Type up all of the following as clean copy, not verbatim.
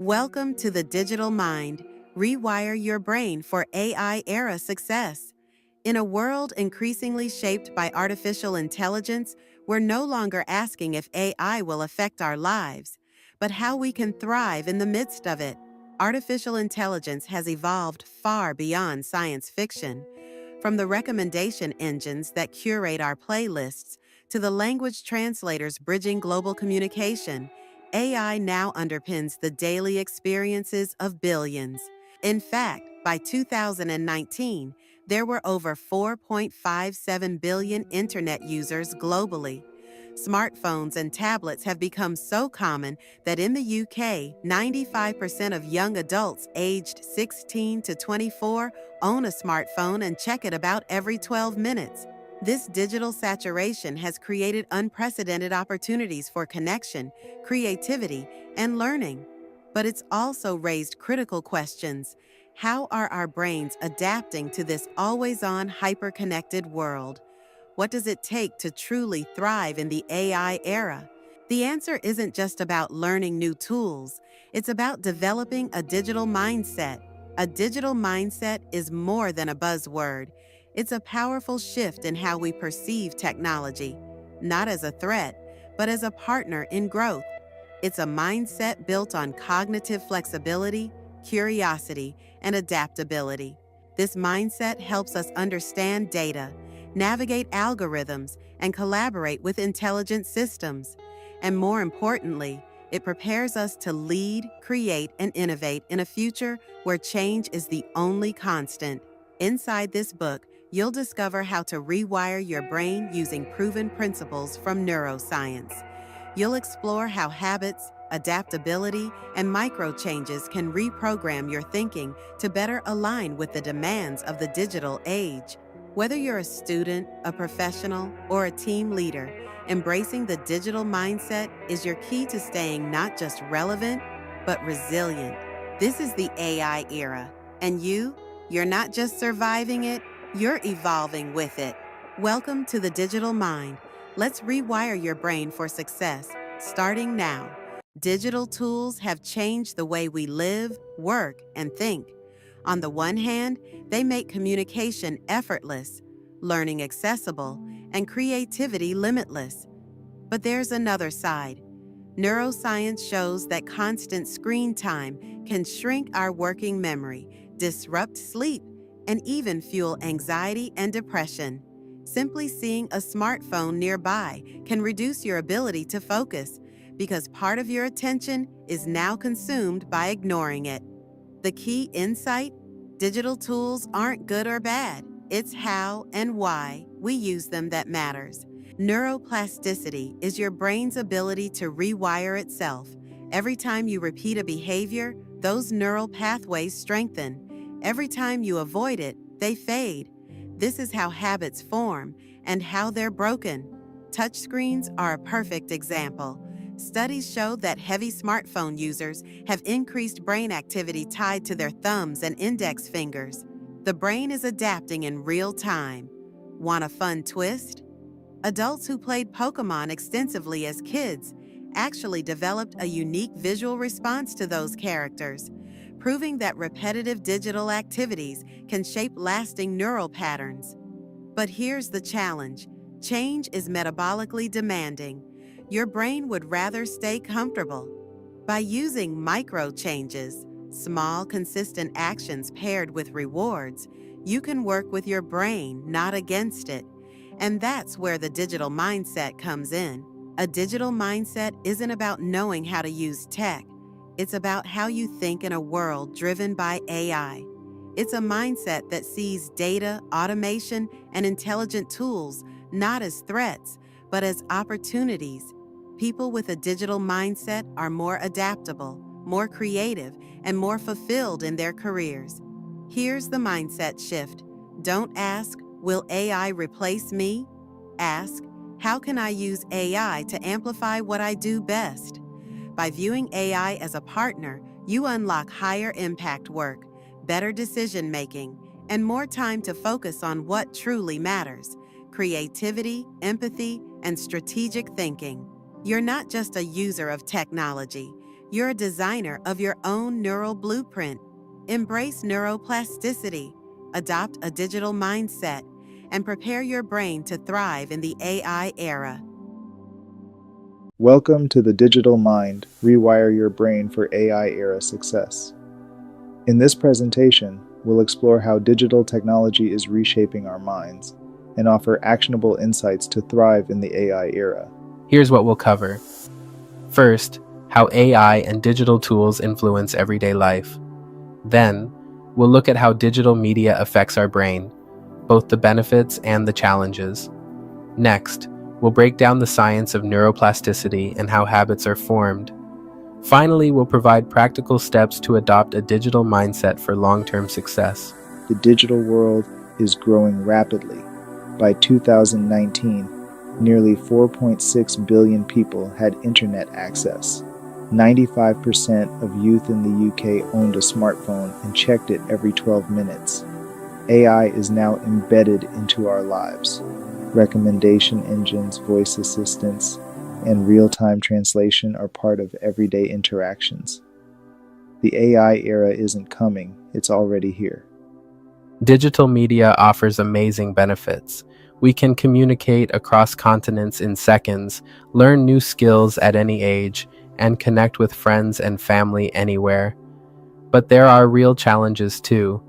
Welcome to the Digital Mind. Rewire your brain for AI era success. In a world increasingly shaped by artificial intelligence, we're no longer asking if AI will affect our lives, but how we can thrive in the midst of it. Artificial intelligence has evolved far beyond science fiction. From the recommendation engines that curate our playlists to the language translators bridging global communication, AI now underpins the daily experiences of billions. In fact, by 2019, there were over 4.57 billion internet users globally. Smartphones and tablets have become so common that in the UK, 95% of young adults aged 16 to 24 own a smartphone and check it about every 12 minutes. This digital saturation has created unprecedented opportunities for connection, creativity, and learning. But it's also raised critical questions. How are our brains adapting to this always-on, hyper-connected world? What does it take to truly thrive in the AI era? The answer isn't just about learning new tools, it's about developing a digital mindset. A digital mindset is more than a buzzword. It's a powerful shift in how we perceive technology, not as a threat, but as a partner in growth. It's a mindset built on cognitive flexibility, curiosity, and adaptability. This mindset helps us understand data, navigate algorithms, and collaborate with intelligent systems. And more importantly, it prepares us to lead, create, and innovate in a future where change is the only constant. Inside this book, you'll discover how to rewire your brain using proven principles from neuroscience. You'll explore how habits, adaptability, and micro changes can reprogram your thinking to better align with the demands of the digital age. Whether you're a student, a professional, or a team leader, embracing the digital mindset is your key to staying not just relevant, but resilient. This is the AI era, and you're not just surviving it, you're evolving with it. Welcome to the Digital Mind. Let's rewire your brain for success, starting now. Digital tools have changed the way we live, work, and think. On the one hand, they make communication effortless, learning accessible, and creativity limitless. But there's another side. Neuroscience shows that constant screen time can shrink our working memory, disrupt sleep, and even fuel anxiety and depression. Simply seeing a smartphone nearby can reduce your ability to focus because part of your attention is now consumed by ignoring it. The key insight? Digital tools aren't good or bad. It's how and why we use them that matters. Neuroplasticity is your brain's ability to rewire itself. Every time you repeat a behavior, those neural pathways strengthen. Every time you avoid it, they fade. This is how habits form and how they're broken. Touchscreens are a perfect example. Studies show that heavy smartphone users have increased brain activity tied to their thumbs and index fingers. The brain is adapting in real time. Want a fun twist? Adults who played Pokémon extensively as kids actually developed a unique visual response to those characters, proving that repetitive digital activities can shape lasting neural patterns. But here's the challenge. Change is metabolically demanding. Your brain would rather stay comfortable. By using micro changes, small, consistent actions paired with rewards, you can work with your brain, not against it. And that's where the digital mindset comes in. A digital mindset isn't about knowing how to use tech. It's about how you think in a world driven by AI. It's a mindset that sees data, automation, and intelligent tools not as threats, but as opportunities. People with a digital mindset are more adaptable, more creative, and more fulfilled in their careers. Here's the mindset shift. Don't ask, will AI replace me? Ask, how can I use AI to amplify what I do best? By viewing AI as a partner, you unlock higher impact work, better decision-making, and more time to focus on what truly matters: creativity, empathy, and strategic thinking. You're not just a user of technology. You're a designer of your own neural blueprint. Embrace neuroplasticity, adopt a digital mindset, and prepare your brain to thrive in the AI era. Welcome to the Digital Mind, Rewire Your Brain for AI era success. In this presentation, we'll explore how digital technology is reshaping our minds and offer actionable insights to thrive in the AI era. Here's what we'll cover. First, how AI and digital tools influence everyday life. Then, we'll look at how digital media affects our brain, both the benefits and the challenges. Next, we'll break down the science of neuroplasticity and how habits are formed. Finally, we'll provide practical steps to adopt a digital mindset for long-term success. The digital world is growing rapidly. By 2019, nearly 4.6 billion people had internet access. 95% of youth in the UK owned a smartphone and checked it every 12 minutes. AI is now embedded into our lives. Recommendation engines, voice assistants, and real-time translation are part of everyday interactions. The AI era isn't coming, it's already here. Digital media offers amazing benefits. We can communicate across continents in seconds, learn new skills at any age, and connect with friends and family anywhere. But there are real challenges too.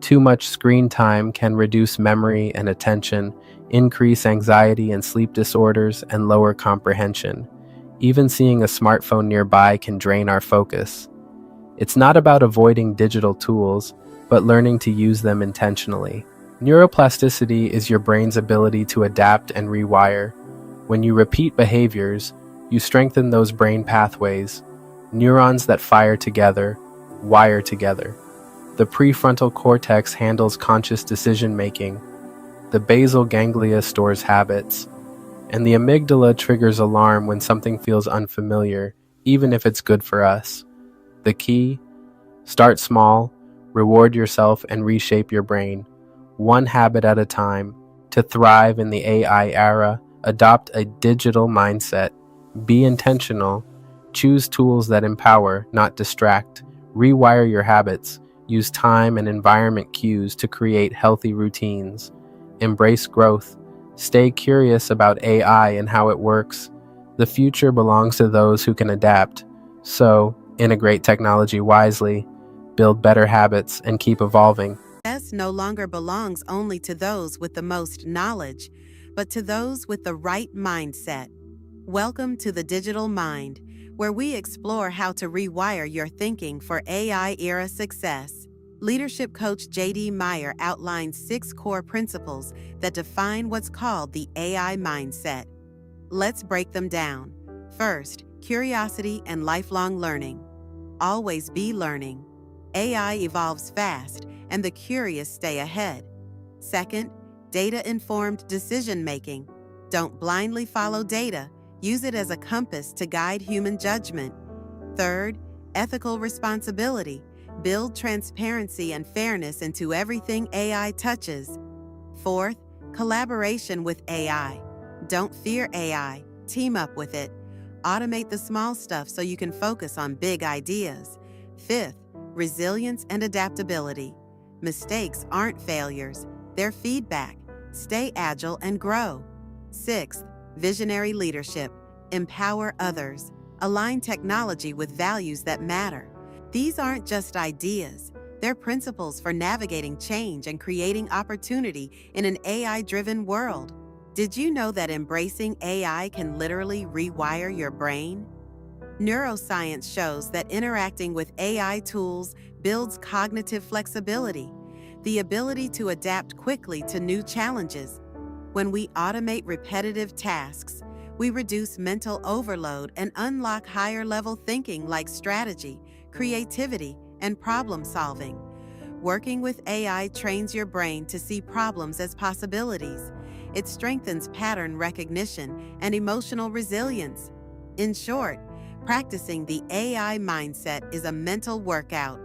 Too much screen time can reduce memory and attention, increase anxiety and sleep disorders, and lower comprehension. Even seeing a smartphone nearby can drain our focus. It's not about avoiding digital tools, but learning to use them intentionally. Neuroplasticity is your brain's ability to adapt and rewire. When you repeat behaviors, you strengthen those brain pathways. Neurons that fire together, wire together. The prefrontal cortex handles conscious decision-making. The basal ganglia stores habits. And the amygdala triggers alarm when something feels unfamiliar, even if it's good for us. The key? Start small, reward yourself, and reshape your brain. One habit at a time. To thrive in the AI era, adopt a digital mindset. Be intentional. Choose tools that empower, not distract. Rewire your habits. Use time and environment cues to create healthy routines. Embrace growth. Stay curious about AI and how it works. The future belongs to those who can adapt. So, integrate technology wisely, build better habits, and keep evolving. Success no longer belongs only to those with the most knowledge, but to those with the right mindset. Welcome to the Digital Mind, where we explore how to rewire your thinking for AI-era success. Leadership coach J.D. Meyer outlines 6 core principles that define what's called the AI mindset. Let's break them down. First, curiosity and lifelong learning. Always be learning. AI evolves fast, and the curious stay ahead. Second, data-informed decision-making. Don't blindly follow data. Use it as a compass to guide human judgment. Third, ethical responsibility. Build transparency and fairness into everything AI touches. Fourth, collaboration with AI. Don't fear AI. Team up with it. Automate the small stuff so you can focus on big ideas. Fifth, resilience and adaptability. Mistakes aren't failures. They're feedback. Stay agile and grow. Sixth, visionary leadership. Empower others. Align technology with values that matter. These aren't just ideas. They're principles for navigating change and creating opportunity in an AI-driven world. Did you know that embracing AI can literally rewire your brain? Neuroscience shows that interacting with AI tools builds cognitive flexibility, the ability to adapt quickly to new challenges. When we automate repetitive tasks, we reduce mental overload and unlock higher-level thinking like strategy, creativity, and problem-solving. Working with AI trains your brain to see problems as possibilities. It strengthens pattern recognition and emotional resilience. In short, practicing the AI mindset is a mental workout.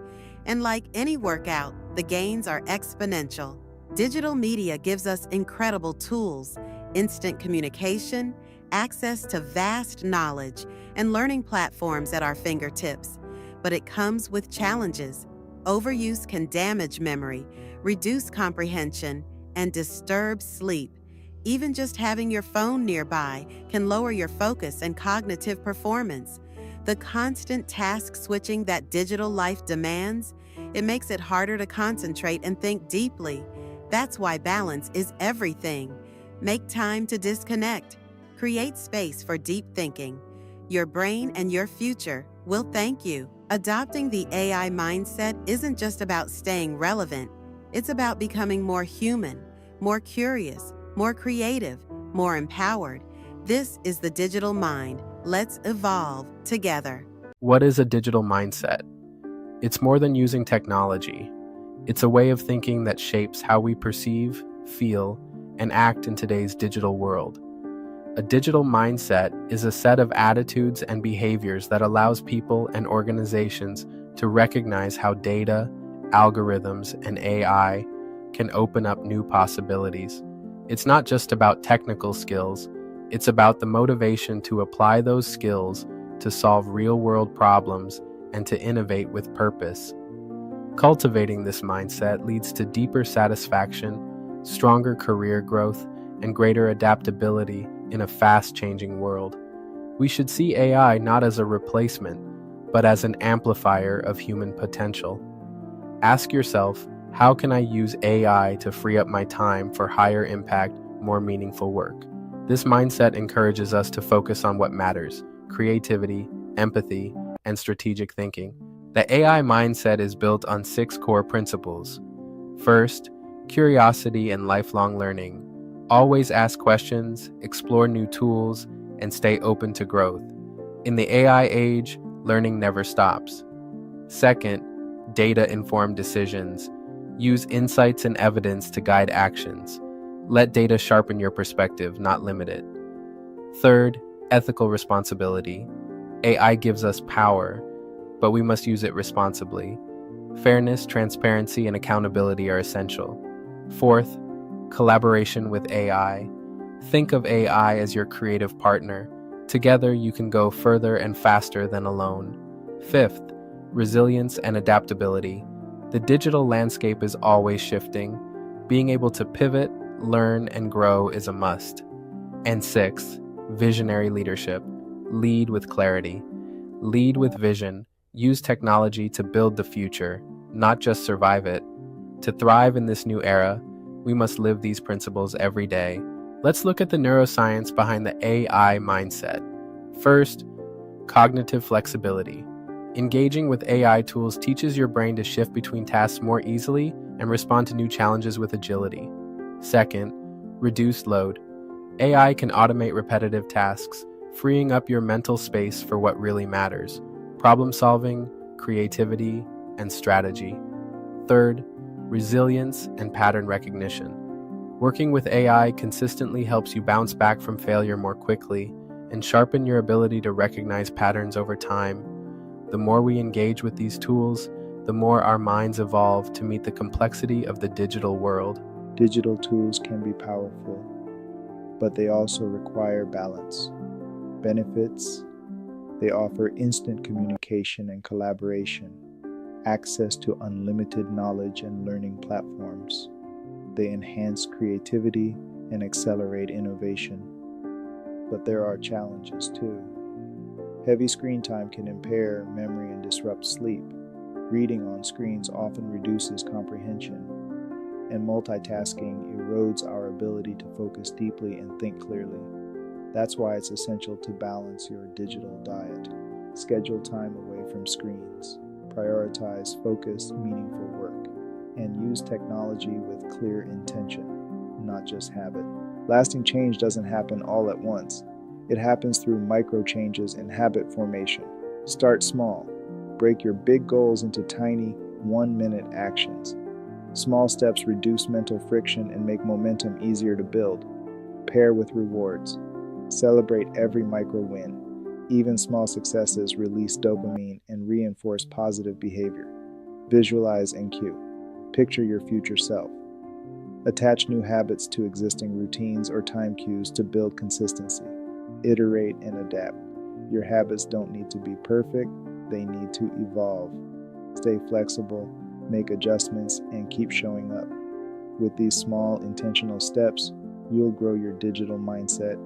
And like any workout, the gains are exponential. Digital media gives us incredible tools, instant communication, access to vast knowledge, and learning platforms at our fingertips. But it comes with challenges. Overuse can damage memory, reduce comprehension, and disturb sleep. Even just having your phone nearby can lower your focus and cognitive performance. The constant task switching that digital life demands, it makes it harder to concentrate and think deeply. That's why balance is everything. Make time to disconnect. Create space for deep thinking. Your brain and your future will thank you. Adopting the AI mindset isn't just about staying relevant, it's about becoming more human, more curious, more creative, more empowered. This is the digital mind. Let's evolve together. What is a digital mindset? It's more than using technology. It's a way of thinking that shapes how we perceive, feel, and act in today's digital world. A digital mindset is a set of attitudes and behaviors that allows people and organizations to recognize how data, algorithms, and AI can open up new possibilities. It's not just about technical skills, it's about the motivation to apply those skills to solve real-world problems and to innovate with purpose. Cultivating this mindset leads to deeper satisfaction, stronger career growth, and greater adaptability in a fast-changing world. We should see AI not as a replacement, but as an amplifier of human potential. Ask yourself, how can I use AI to free up my time for higher impact, more meaningful work? This mindset encourages us to focus on what matters: creativity, empathy, and strategic thinking. The AI mindset is built on 6 core principles. First, curiosity and lifelong learning. Always ask questions, explore new tools, and stay open to growth. In the AI age, learning never stops. Second, data-informed decisions. Use insights and evidence to guide actions. Let data sharpen your perspective, not limit it. Third, ethical responsibility. AI gives us power, but we must use it responsibly. Fairness, transparency, and accountability are essential. Fourth, collaboration with AI. Think of AI as your creative partner. Together, you can go further and faster than alone. Fifth, resilience and adaptability. The digital landscape is always shifting. Being able to pivot, learn, and grow is a must. And sixth, visionary leadership. Lead with clarity. Lead with vision. Use technology to build the future, not just survive it. To thrive in this new era, we must live these principles every day. Let's look at the neuroscience behind the AI mindset. First, cognitive flexibility. Engaging with AI tools teaches your brain to shift between tasks more easily and respond to new challenges with agility. Second, reduced load. AI can automate repetitive tasks, freeing up your mental space for what really matters: problem solving, creativity, and strategy. Third, resilience and pattern recognition. Working with AI consistently helps you bounce back from failure more quickly and sharpen your ability to recognize patterns over time. The more we engage with these tools, the more our minds evolve to meet the complexity of the digital world. Digital tools can be powerful, but they also require balance. Benefits: they offer instant communication and collaboration, access to unlimited knowledge and learning platforms. They enhance creativity and accelerate innovation. But there are challenges too. Heavy screen time can impair memory and disrupt sleep. Reading on screens often reduces comprehension, and multitasking erodes our ability to focus deeply and think clearly. That's why it's essential to balance your digital diet. Schedule time away from screens. Prioritize focused, meaningful work, and use technology with clear intention, not just habit. Lasting change doesn't happen all at once. It happens through micro changes in habit formation. Start small. Break your big goals into tiny, 1-minute actions. Small steps reduce mental friction and make momentum easier to build. Pair with rewards. Celebrate every micro win. Even small successes release dopamine and reinforce positive behavior. Visualize and cue. Picture your future self. Attach new habits to existing routines or time cues to build consistency. iterate, and adapt. Your habits don't need to be perfect, they need to evolve. Stay flexible, make adjustments, and keep showing up. With these small, intentional steps, you'll grow your digital mindset,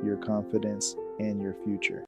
your confidence, and your future.